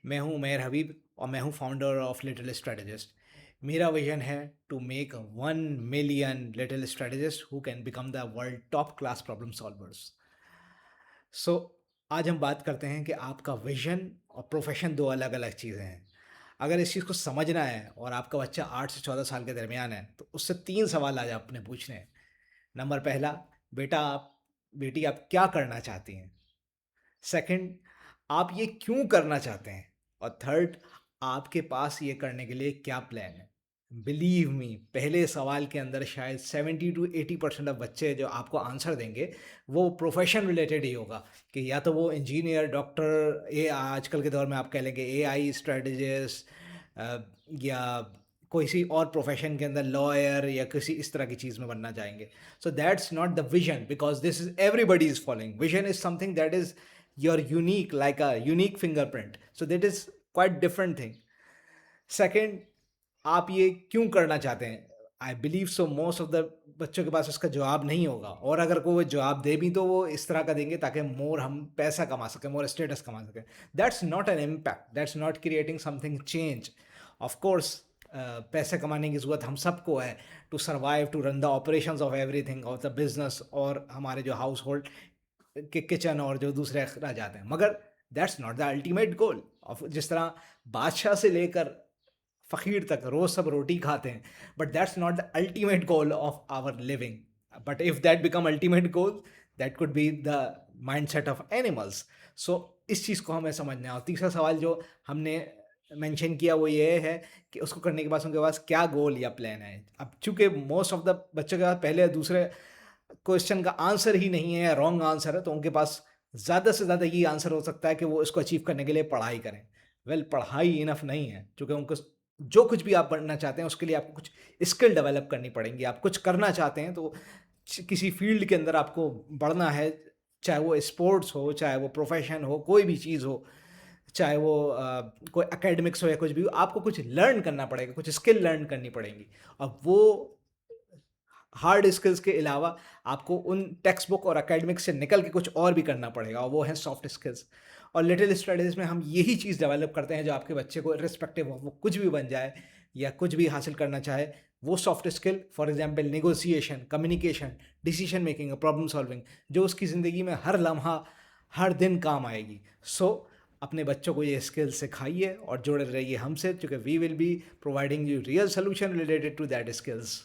मैं हूं उमैर हबीब और मैं हूं फाउंडर ऑफ लिटिल स्ट्रेटेजिस्ट। मेरा विजन है to make 1 million little strategist who can become the world top class problem solvers. So आज हम बात करते हैं कि आपका विजन और प्रोफेशन दो अलग अलग चीज़ें हैं। अगर इस चीज़ को समझना है और आपका बच्चा 8 से 14 साल के दरमियान है तो उससे 3 सवाल आज आपने पूछने हैं। नंबर पहला, बेटा आप बेटी आप क्या करना चाहती हैं? सेकंड, आप ये क्यों करना चाहते हैं? और थर्ड, आपके पास ये करने के लिए क्या प्लान है? बिलीव मी, पहले सवाल के अंदर शायद 70 to 80% ऑफ बच्चे जो आपको आंसर देंगे वो प्रोफेशन रिलेटेड ही होगा कि या तो वो इंजीनियर, डॉक्टर, ए आजकल के दौर में आप कह लेंगे एआई स्ट्रेटजिस्ट, या कोई सी और प्रोफेशन के अंदर लॉयर या किसी इस तरह की चीज़ में बनना चाहेंगे। So that's not the vision, because this is everybody is following. Vision is something that is your unique, like a unique fingerprint, so that is quite different thing. Second, आप ये क्यों करना चाहते हैं? I believe so most of the बच्चों के पास उसका जवाब नहीं होगा, और अगर कोई जवाब दे भी तो वो इस तरह का देंगे ताकि मोर हम पैसा कमा सकें, मोर स्टेटस कमा सकें। That's not an impact, that's not creating something change. Of course पैसे कमाने की ज़रूरत हम सबको है to survive, to run the operations of everything of the business और हमारे जो हाउस होल्ड के किचन और जो दूसरे अखराज आते हैं, मगर that's not the ultimate goal of. जिस तरह बादशाह से लेकर फ़कीर तक रोज़ सब रोटी खाते हैं, but that's not the ultimate goal of our living. But if that become ultimate goal, that could be the mind set of animals. So इस चीज़ को हमें समझना है। और तीसरा सवाल जो हमने मेंशन किया वो ये है कि उसको करने के बाद उनके पास क्या गोल या प्लान है। अब चूंकि मोस्ट ऑफ द बच्चों के पास पहले या दूसरे क्वेश्चन का आंसर ही नहीं है या रॉन्ग आंसर है, तो उनके पास ज़्यादा से ज़्यादा ये आंसर हो सकता है कि वो इसको अचीव करने के लिए पढ़ाई करें। पढ़ाई इनफ नहीं है, क्योंकि उनको जो कुछ भी आप बनना चाहते हैं उसके लिए आपको कुछ स्किल डेवलप करनी पड़ेंगी। आप कुछ करना चाहते हैं तो किसी फील्ड के अंदर आपको बढ़ना है, चाहे वो स्पोर्ट्स हो, चाहे वो प्रोफेशन हो, कोई भी चीज़ हो, चाहे वो कोई एकेडमिक्स हो या कुछ भी हो, आपको कुछ लर्न करना पड़ेगा, कुछ स्किल लर्न करनी पड़ेंगी। और वो हार्ड स्किल्स के अलावा आपको उन टेक्स्ट बुक और एकेडमिक से निकल के कुछ और भी करना पड़ेगा, और वो है सॉफ्ट स्किल्स। और लिटिल स्टडीज़ में हम यही चीज़ डेवलप करते हैं जो आपके बच्चे को रिस्पेक्टिव हो वो कुछ भी बन जाए या कुछ भी हासिल करना चाहे, वो soft skill, for example negotiation, communication, decision making और प्रॉब्लम सॉल्विंग, जो उसकी ज़िंदगी में हर लम्हा हर दिन काम आएगी। सो अपने बच्चों को ये स्किल्स सिखाइए और जुड़े रहिए हमसे, क्योंकि we will be providing you real solution related to that skills.